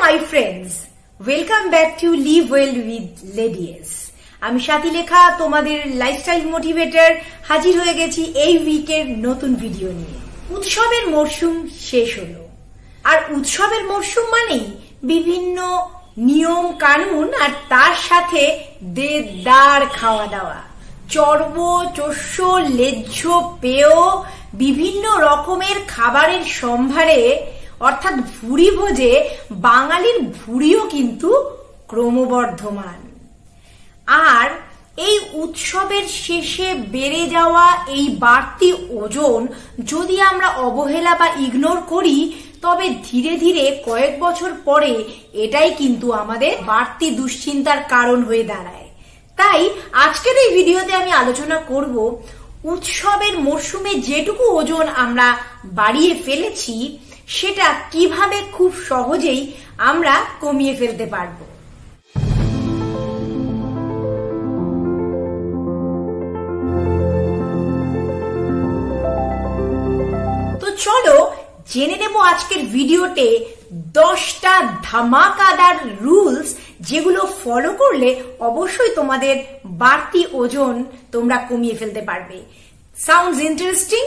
my friends, welcome back to Live Well with Lady S. আমি সাথী লেখা তোমাদের lifestyle motivator হাজির হয়ে গেছি এই উইকের নতুন ভিডিও নিয়ে। উৎসবের মরশুম শেষ হলো, আর উৎসবের মরশুম মানেই বিভিন্ন নিয়ম কানুন আর তার সাথে দেদার খাওয়া দাওয়া, চর্ব চোষ্য লেজ্জ পেয় বিভিন্ন রকমের খাবারের সম্ভারে অর্থাৎ ভুরি ভোজে বাঙালির ভুরিও কিন্তু ক্রমবর্ধমান। আর এই উৎসবের শেষে বেড়ে যাওয়া এই বাড়তি ওজন যদি আমরা অবহেলা বা ইগনোর করি, তবে ধীরে ধীরে কয়েক বছর পরে এটাই কিন্তু আমাদের বাড়তি দুশ্চিন্তার কারণ হয়ে দাঁড়ায়। তাই আজকের এই ভিডিওতে আমি আলোচনা করব উৎসবের মরশুমে যেটুকু ওজন আমরা বাড়িয়ে ফেলেছি সেটা কিভাবে খুব সহজেই আমরা কমিয়ে ফেলতে পারবো। তো চলো জেনে নেব আজকের ভিডিওতে 10টা ধামাকাদার রুলস, যেগুলো ফলো করলে অবশ্যই তোমাদের বাড়তি ওজন তোমরা কমিয়ে ফেলতে পারবে। Sounds interesting?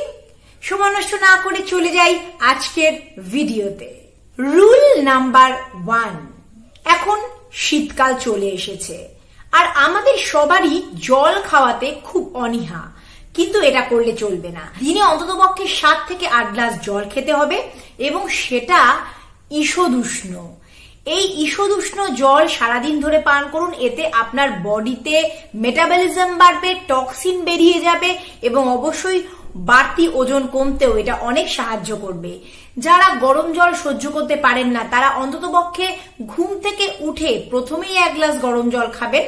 সময় নষ্ট না করে চলে যাই আজকের ভিডিওতে। Rule number 1। এখন শীতকাল চলে এসেছে আর আমাদের সবারই জল খাওয়াতে খুব অনীহা, কিন্তু এটা করলে চলবে না। দিনে অন্ততপক্ষে 7 থেকে 8 গ্লাস জল খেতে হবে এবং সেটা ঈষদুষ্ণ। এই ঈষদুষ্ণ জল সারাদিন ধরে পান করুন, এতে আপনার বডিতে মেটাবলিজম বাড়বে, টক্সিন বেরিয়ে যাবে এবং অবশ্যই বাড়তি ওজন কমতেও এটা অনেক সাহায্য করবে। যারা গরম জল সহ্য করতে পারেন না তারা অন্ততপক্ষে ঘুম থেকে উঠে প্রথমেই 1 গ্লাস গরম জল খাবেন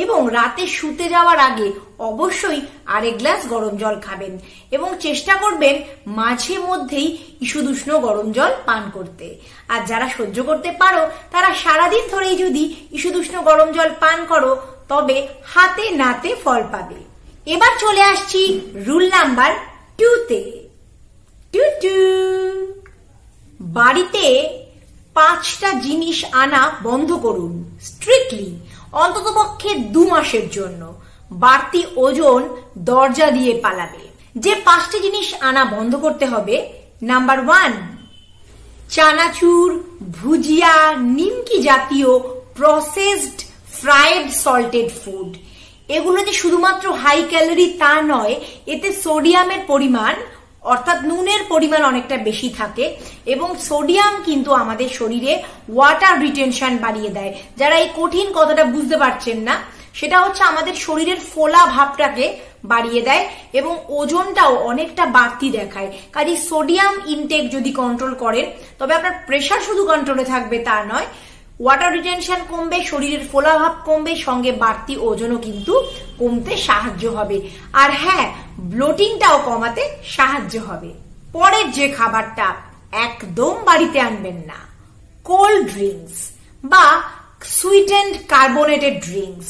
এবং রাতে শুতে যাওয়ার আগে অবশ্যই আরেক গ্লাস গরম জল খাবেন এবং চেষ্টা করবেন মাঝে মধ্যেই ঈষদুষ্ণ গরম জল পান করতে। আর যারা সহ্য করতে পারো তারা সারাদিন ধরেই যদি ঈষদুষ্ণ গরম জল পান করো তবে হাতে নাতে ফল পাবে। এবার চলে আসছি রুল নাম্বার 2-তে। বাড়িতে 5টা জিনিস আনা বন্ধ করুন স্ট্রিক্টলি, অন্ততপক্ষে 2 মাসের জন্য। বাড়তি ওজন দরজা দিয়ে পালাবে। যে 5টি জিনিস আনা বন্ধ করতে হবে: নাম্বার 1, চানাচুর, ভুজিয়া, নিমকি জাতীয় প্রসেসড ফ্রাইড সল্টেড ফুড। এগুলো যে শুধুমাত্র হাই ক্যালোরি তা নয়, এতে সোডিয়ামের পরিমাণ অর্থাৎ নুনের পরিমাণ অনেকটা বেশি থাকে এবং সোডিয়াম কিন্তু আমাদের শরীরে ওয়াটার রিটেনশন বাড়িয়ে দেয়। যারা এই কঠিন কথাটা বুঝতে পারছেন না, সেটা হচ্ছে আমাদের শরীরের ফোলা ভাবটাকে বাড়িয়ে দেয় এবং ওজনটাও অনেকটা বাড়তি দেখায়। কাজে সোডিয়াম ইনটেক যদি কন্ট্রোল করেন তবে আপনার প্রেশার শুধু কন্ট্রোলে থাকবে তা নয়, ওয়াটার রিটেনশন কমবে, শরীরের ফোলাভাব কমবে, সঙ্গে বাড়তি ওজনও কিন্তু কমতে সাহায্য হবে। আর হ্যাঁ, ব্লোটিংটাও কমাতে সাহায্য হবে। পরের যে খাবারটা একদম বাড়িতে আনবেন না, কোল্ড ড্রিঙ্কস বা সুইটেন্ড কার্বোনেটেড ড্রিঙ্কস।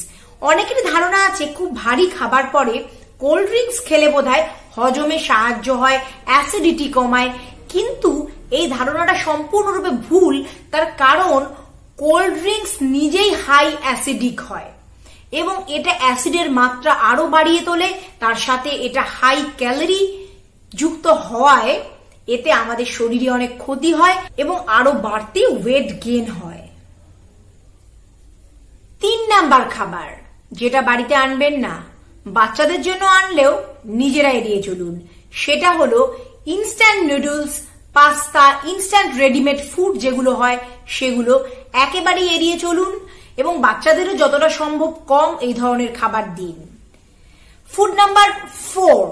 অনেকের ধারণা আছে খুব ভারী খাবার পরে কোল্ড ড্রিঙ্কস খেলে বোধহয় হজমে সাহায্য হয়, অ্যাসিডিটি কমায়, কিন্তু এই ধারণাটা সম্পূর্ণরূপে ভুল। তার কারণ কোল্ড ড্রিঙ্কস নিজেই হাই অ্যাসিডিক হয় এবং এটা অ্যাসিডের মাত্রা আরো বাড়িয়ে তোলে। তার সাথে এটা হাই ক্যালোরি যুক্ত হওয়ায় এতে আমাদের শরীরে অনেক ক্ষতি হয় এবং আরো বাড়তি ওয়েট গেইন হয়। 3 নাম্বার খাবার যেটা বাড়িতে আনবেন না, বাচ্চাদের জন্য আনলেও নিজেরা এড়িয়ে চলুন, সেটা হলো instant noodles, pasta, instant readymade food যেগুলো হয় সেগুলো একেবারেই এড়িয়ে চলুন এবং বাচ্চাদেরও যতটা সম্ভব কম এই ধরনের খাবার দিন। Food number 4,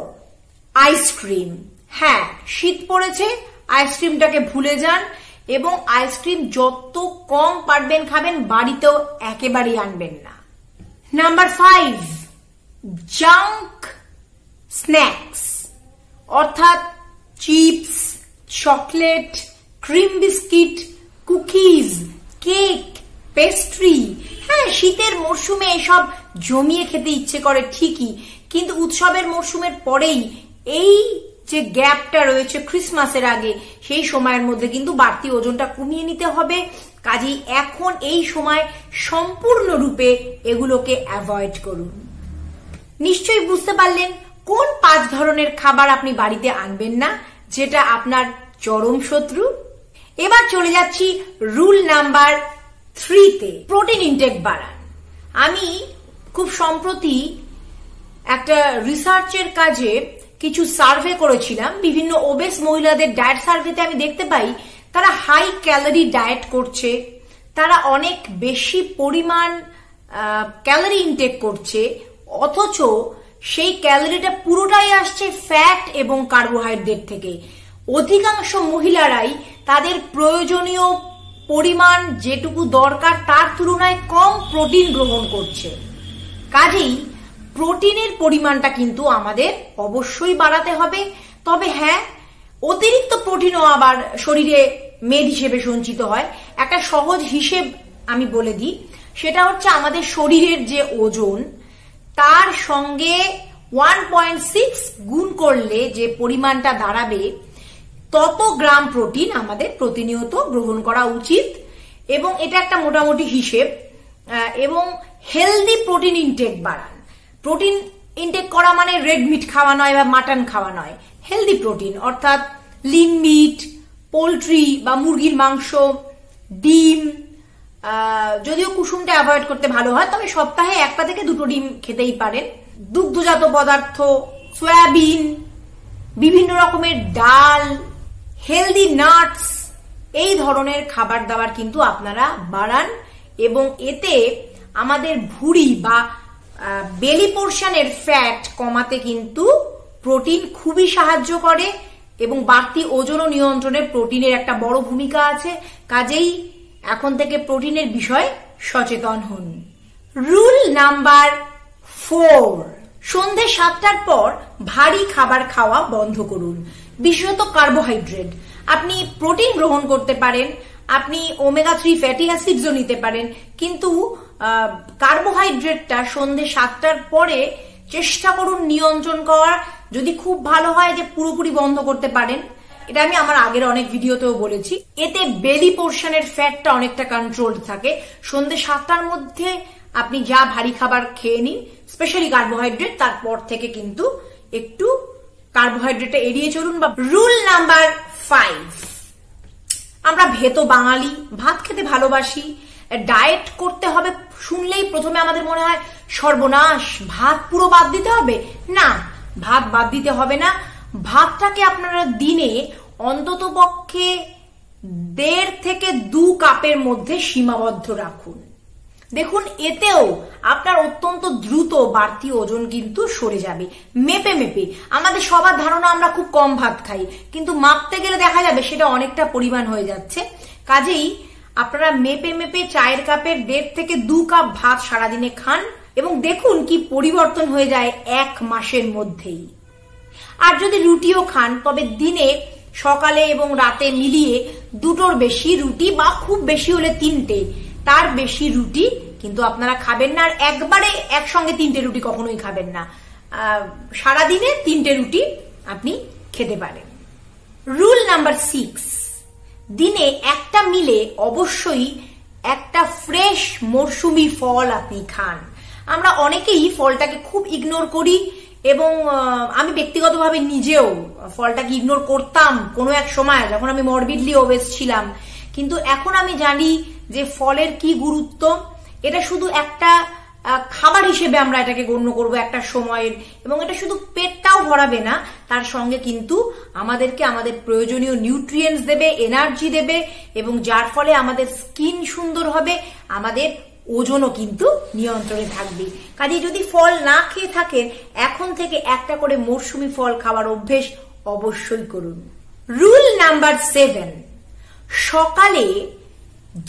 ice cream. হ্যাঁ, শীত পড়েছে, আইসক্রিমটাকে ভুলে যান এবং আইসক্রিম যত কম পারবেন খাবেন, বাড়িতেও একেবারেই আনবেন না। নাম্বার 5, জাঙ্ক স্ন্যাক্স অর্থাৎ chips, chocolate, cream biscuit, cookies, cake, pastry. হ্যাঁ, শীতের মরশুমে এসব জমিয়ে খেতে ইচ্ছে করে ঠিকই, কিন্তু উৎসবের মরশুমের পরেই এই যে গ্যাপটা রয়েছে ক্রিসমাসের আগে, সেই সময়ের মধ্যে কিন্তু বাড়তি ওজনটা কমিয়ে নিতে হবে। কাজেই এখন এই সময় সম্পূর্ণরূপে এগুলোকে অ্যাভয়েড করুন। নিশ্চয়ই বুঝতে পারলেন কোন 5 ধরনের খাবার আপনি বাড়িতে আনবেন না, যেটা আপনার চরম শত্রু। এবার চলে যাচ্ছি রুল নাম্বার 3-তে, প্রোটিন ইনটেক বাড়ান। আমি খুব সম্প্রতি একটা রিসার্চের কাজে কিছু সার্ভে করেছিলাম, বিভিন্ন ওবেস মহিলাদের ডায়েট সার্ভেতে আমি দেখতে পাই তারা হাই ক্যালোরি ডায়েট করছে, তারা অনেক বেশি পরিমাণ ক্যালোরি ইনটেক করছে, অথচ সেই ক্যালোরিটা পুরোটাই আসছে ফ্যাট এবং কার্বোহাইড্রেট থেকে। অধিকাংশ মহিলারাই তাদের প্রয়োজনীয় পরিমাণ যেটুকু দরকার তার তুলনায় কম প্রোটিন গ্রহণ করছে। কাজেই প্রোটিনের পরিমাণটা কিন্তু আমাদের অবশ্যই বাড়াতে হবে। তবে হ্যাঁ, অতিরিক্ত প্রোটিনও আবার শরীরে মেদ হিসেবে সঞ্চিত হয়। একটা সহজ হিসেব আমি বলে দিই, সেটা হচ্ছে আমাদের শরীরের যে ওজন তার সঙ্গে 1.6 গুণ করলে যে পরিমাণটা দাঁড়াবে তত গ্রাম প্রোটিন আমাদের প্রতিনিয়ত গ্রহণ করা উচিত, এবং এটা একটা মোটামুটি হিসেব। এবং হেলদি প্রোটিন ইনটেক বাড়ান। প্রোটিন ইনটেক করা মানে রেড মিট খাওয়া নয় বা মাটন খাওয়া নয়, হেলদি প্রোটিন অর্থাৎ লিন মিট, পোলট্রি বা মুরগির মাংস, ডিম, যদিও কুসুমটা অ্যাভয়েড করতে ভালো হয়, তবে সপ্তাহে 1টা থেকে 2টো ডিম খেতেই পারেন। দুগ্ধজাত পদার্থ, সয়াবিন, বিভিন্ন রকমের ডাল, হেলদি নাটস, এই ধরনের খাবার দাবার কিন্তু আপনারা বাড়ান, এবং এতে আমাদের ভুঁড়ি বা বেলি পোর্শনের ফ্যাট কমাতে কিন্তু প্রোটিন খুবই সাহায্য করে, এবং বাড়তি ওজনও নিয়ন্ত্রণে প্রোটিনের একটা বড় ভূমিকা আছে। কাজেই এখন থেকে প্রোটিনের বিষয়ে সচেতন হন। রুল নাম্বার 4, সন্ধে 7টার পর ভারী খাবার খাওয়া বন্ধ করুন, বিশেষত কার্বোহাইড্রেট। আপনি প্রোটিন গ্রহণ করতে পারেন, আপনি ওমেগা 3 ফ্যাটি অ্যাসিডসও নিতে পারেন, কিন্তু কার্বোহাইড্রেটটা সন্ধে 7টার পরে চেষ্টা করুন নিয়ন্ত্রণ করার। যদি খুব ভালো হয় যে পুরোপুরি বন্ধ করতে পারেন, এটা আমি আমার আগের অনেক ভিডিওতেও বলেছি, এতে বেলি পোর্শনের ফ্যাটটা অনেকটা কন্ট্রোল থাকে। সন্ধে 7টার মধ্যে আপনি যা ভারী খাবার খেয়ে নিন, স্পেশালি কার্বোহাইড্রেট, তারপর থেকে কিন্তু একটু কার্বোহাইড্রেটটা এড়িয়ে চলুন। বা রুল নাম্বার 5, আমরা ভেতো বাঙালি, ভাত খেতে ভালোবাসি। ডায়েট করতে হবে শুনলেই প্রথমে আমাদের মনে হয় সর্বনাশ, ভাত পুরো বাদ দিতে হবে। না, ভাত বাদ দিতে হবে না। ভাতটাকে আপনারা দিনে অন্তত পক্ষে 1.5 থেকে 2 কাপের মধ্যে সীমাবদ্ধ রাখুন। দেখুন, এতেও আপনার অত্যন্ত দ্রুত বাড়তি ওজন কিন্তু সরে যাবে। মেপে মেপে আমাদের সবার ধারণা আমরা খুব কম ভাত খাই, কিন্তু মাপতে গেলে দেখা যাবে সেটা অনেকটা পরিমাণ হয়ে যাচ্ছে। কাজেই আপনারা মেপে মেপে চায়ের কাপের 1.5 থেকে 2 কাপ ভাত সারাদিনে খান, এবং দেখুন কি পরিবর্তন হয়ে যায় 1 মাসের মধ্যেই। আর যদি রুটিও খান, তবে দিনে সকালে এবং রাতে মিলিয়ে 2টোর বেশি রুটি, বা খুব বেশি হলে 3টে, তার বেশি রুটি কিন্তু আপনারা খাবেন না। আর একবারে একসঙ্গে 3টে রুটি কখনোই খাবেন না। সারাদিনে 3টে রুটি আপনি খেতে পারেন। রুল নাম্বার 6, দিনে একটা মিলে অবশ্যই একটা ফ্রেশ মরশুমি ফল আপনি খান। আমরা অনেকেই ফলটাকে খুব ইগনোর করি, এবং আমি ব্যক্তিগতভাবে নিজেও ফলটাকে ইগনোর করতাম কোনো এক সময় যখন আমি মরবিডলি ওবেস ছিলাম। কিন্তু এখন আমি জানি যে ফলের কি গুরুত্ব। এটা শুধু একটা খাবার হিসেবে আমরা এটাকে গণ্য করব একটা সময়ের, এবং এটা শুধু পেটটাও ভরাবে না, তার সঙ্গে কিন্তু আমাদেরকে আমাদের প্রয়োজনীয় নিউট্রিয়েন্টস দেবে, এনার্জি দেবে, এবং যার ফলে আমাদের স্কিন সুন্দর হবে, আমাদের ওজনও কিন্তু নিয়ন্ত্রণে থাকবে। কাজে যদি ফল না খেয়ে থাকেন, এখন থেকে একটা করে মরশুমি ফল খাওয়ার অভ্যেস অবশ্যই করুন। রুল নাম্বার 7, সকালে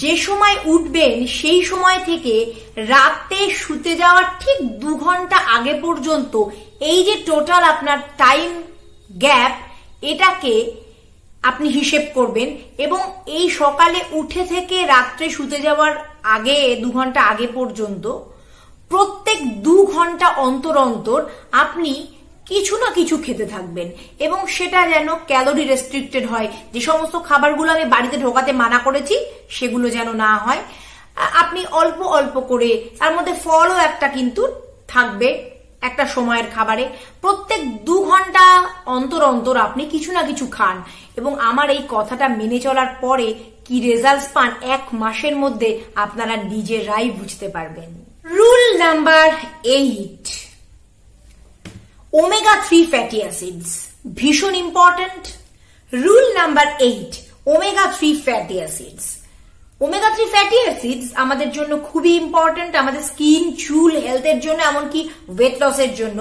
যে সময় উঠবেন সেই সময় থেকে রাতে শুতে যাওয়ার ঠিক 2 ঘন্টা আগে পর্যন্ত এই যে টোটাল আপনার টাইম গ্যাপ, এটাকে আপনি হিসেব করবেন, এবং এই সকালে উঠে থেকে রাত্রে শুতে যাওয়ার আগে 2 ঘন্টা আগে পর্যন্ত প্রত্যেক 2 ঘন্টা অন্তর অন্তর আপনি কিছু না কিছু খেতে থাকবেন, এবং সেটা যেন ক্যালোরি রেস্ট্রিক্টেড হয়। যে সমস্ত খাবারগুলো আমি বাড়িতে ঢোকাতে মানা করেছি সেগুলো যেন না হয়। আপনি অল্প অল্প করে, তার মধ্যে ফলও একটা কিন্তু থাকবে একটা সময়ের খাবারে। প্রত্যেক 2 ঘন্টা অন্তর অন্তর আপনি কিছু না কিছু খান, এবং আমার এই কথাটা মেনে চলার পরে কি রেজাল্ট পান 1 মাসের মধ্যে আপনারা নিজেরাই বুঝতে পারবেন। Rule number 8, omega 3 fatty acids ভীষণ important. Rule number 8, omega 3 fatty acids. Omega 3 fatty acids আমাদের জন্য খুবই ইম্পর্টেন্ট, আমাদের স্কিন, চুল হেলথের জন্য, এমনকি ওয়েট লসের জন্য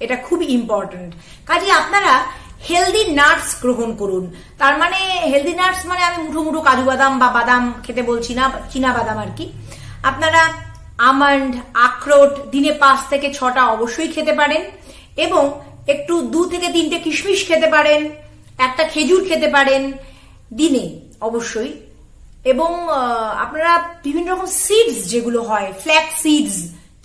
এটা খুবই ইম্পর্টেন্ট। কাজে আপনারা হেলদি নাটস গ্রহণ করুন। তার মানে হেলদি নাটস মানে আমি মুঠো মুঠো কাজু বাদাম বা বাদাম খেতে বলছি না, চীনা বাদাম আর কি। আপনারা আমন্ড, আখরোট দিনে 5 থেকে 6টা অবশ্যই খেতে পারেন, এবং একটু 2 থেকে 3টে কিশমিশ খেতে পারেন, একটা খেজুর খেতে পারেন দিনে অবশ্যই। এবং আপনারা বিভিন্ন রকম সিডস যেগুলো হয়, ফ্ল্যাক্স সিডস,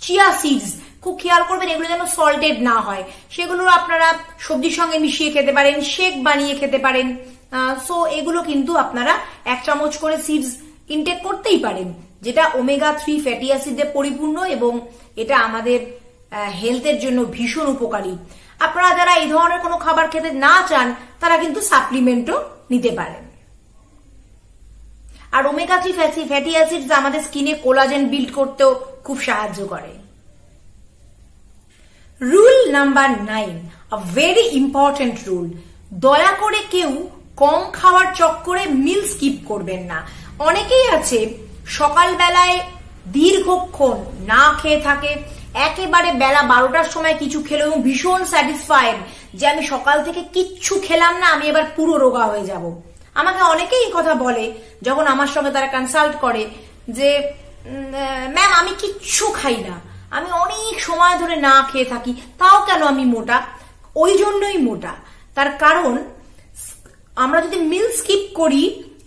চিয়া সিডস, খুব খেয়াল করবেন এগুলো যেন সল্টেড না হয়, সেগুলো আপনারা সবজির সঙ্গে মিশিয়ে খেতে পারেন, শেক বানিয়ে খেতে পারেন। সো এগুলো কিন্তু আপনারা 1 চামচ করে সিডস ইনটেক করতেই পারেন, যেটা ওমেগা 3 ফ্যাটি অ্যাসিডে পরিপূর্ণ, এবং এটা আমাদের হেলথের জন্য ভীষণ উপকারী। আপনারা যারা এই ধরনের কোনো খাবার খেতে না চান তারা কিন্তু সাপ্লিমেন্টও নিতে পারেন। আর ওমেগা 3 ফ্যাটি অ্যাসিডস আমাদের স্কিনে কোলাজেন বিল্ড করতেও খুব সাহায্য করে। Rule number 9, a very important rule, দয়া করে কেউ কম খাওয়ার চক্করে মিল স্কিপ করবেন না। অনেকেই আছে সকালবেলায় দীর্ঘক্ষণ না খেয়ে থাকে, একেবারে বেলা 12টার সময় কিছু খেলো এবং ভীষণ স্যাটিসফাইড যে আমি সকাল থেকে কিচ্ছু খেলাম না, আমি এবার পুরো রোগা হয়ে যাব। আমাকে অনেকেই কথা বলে যখন আমার সঙ্গে তারা কনসাল্ট করে যে ম্যাম আমি কিচ্ছু খাই না, আমি অনেক সময় ধরে না খেয়ে থাকি, তাও কেন আমি মোটা? ওই জন্যই মোটা। তার কারণ আমরা যদি মিল স্কিপ করি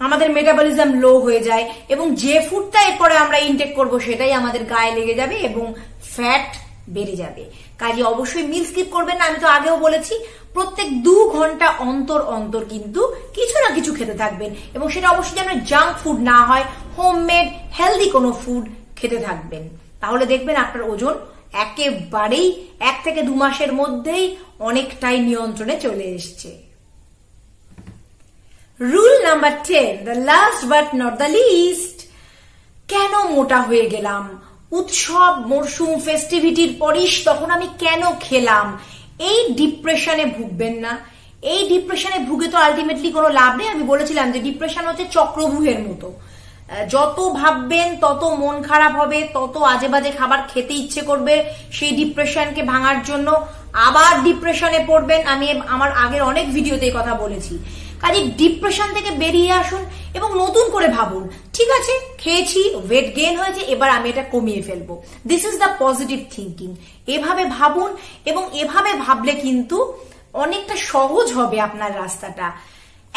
আমাদের মেটাবলিজম লো হয়ে যায়, এবং যে ফুডটা এরপরে আমরা ইনটেক করব সেটাই আমাদের গায়ে লেগে যাবে এবং ফ্যাট বেড়ে যাবে। কাজে অবশ্যই মিল স্কিপ করবেন না। আমি তো আগেও বলেছি প্রত্যেক 2 ঘন্টা অন্তর অন্তর কিন্তু কিছু না কিছু খেতে থাকবেন, এবং সেটা অবশ্যই যেন জাঙ্ক ফুড না হয়, হোমমেড হেলদি কোনো ফুড খেতে থাকবেন। তাহলে দেখবেন আপনার ওজন একেবারেই 1 থেকে 2 মাসের মধ্যেই অনেকটাই নিয়ন্ত্রণে চলে এসছে। Rule number 10, the last but not the least, কেন মোটা হয়ে গেলাম? উৎসব মরশুম ফেস্টিভিটির পরিস তখন আমি কেন খেলাম? এই ডিপ্রেশনে ভুগবেন না। এই ডিপ্রেশনে ভুগে তো আলটিমেটলি কোনো লাভ নেই। আমি বলেছিলাম যে ডিপ্রেশন হচ্ছে চক্রব্যূহের মতো, যত ভাববেন তত মন খারাপ হবে, তত আজে বাজে খাবার খেতে ইচ্ছে করবে সেই ডিপ্রেশনকে ভাঙার জন্য, আবার ডিপ্রেশনে পড়বেন। আমি আমার আগের অনেক ভিডিওতে এই কথা বলেছি। কাজে ডিপ্রেশন থেকে বেরিয়ে আসুন এবং নতুন করে ভাবুন, ঠিক আছে খেয়েছি, ওয়েট গেইন হয়েছে, এবার আমি এটা কমিয়ে ফেলবো। This is the positive thinking. এভাবে ভাবুন, এবং এভাবে ভাবলে কিন্তু অনেকটা সহজ হবে আপনার রাস্তাটা।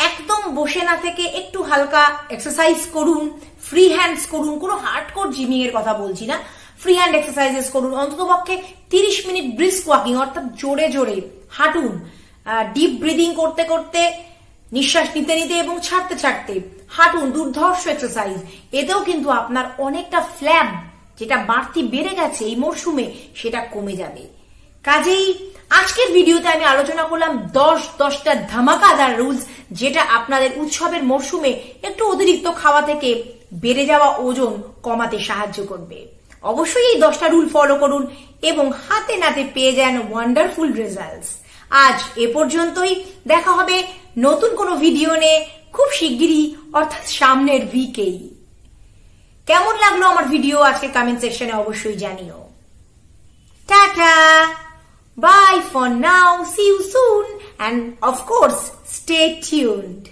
একদম বসে না থেকে একটু হালকা এক্সারসাইজ করুন, ফ্রি হ্যান্ডস করুন, কোনো হার্ডকোর জিমিং এর কথা বলছি না, ফ্রি হ্যান্ড এক্সারসাইজেস করুন, অন্ততপক্ষে 30 মিনিট ব্রিস্ক ওয়াকিং অর্থাৎ জোরে জোরে হাঁটুন, ডিপ ব্রিদিং করতে করতে, নিঃশ্বাস নিতে নিতে এবং ছাড়তে ছাড়তে হাঁটুন, দুর্ধর্ষ এক্সারসাইজ। এতেও কিন্তু আপনার অনেকটা ফ্ল্যাব যেটা বাড়তি বেড়ে গেছে এই মরশুমে সেটা কমে যাবে। কাজেই আজকের ভিডিওতে আমি আলোচনা করলাম 10টা ধামাকাদার রুলস, যেটা আপনাদের উৎসবের মরশুমে একটু অতিরিক্ত খাওয়া থেকে বেড়ে যাওয়া ওজন কমাতে সাহায্য করবে। অবশ্যই এই 10টা রুল ফলো করুন এবং হাতে নাতে পেয়ে যান ওয়ান্ডারফুল রেজাল্টস। আজ এ পর্যন্তই, দেখা হবে নতুন কোনো ভিডিও নিয়ে খুব শিগগিরই, অর্থাৎ সামনের উইকেই। কেমন লাগলো আমার ভিডিও আজকে কমেন্ট সেকশনে অবশ্যই জানিও। Tata, bye for now, see you soon, and of course stay tuned.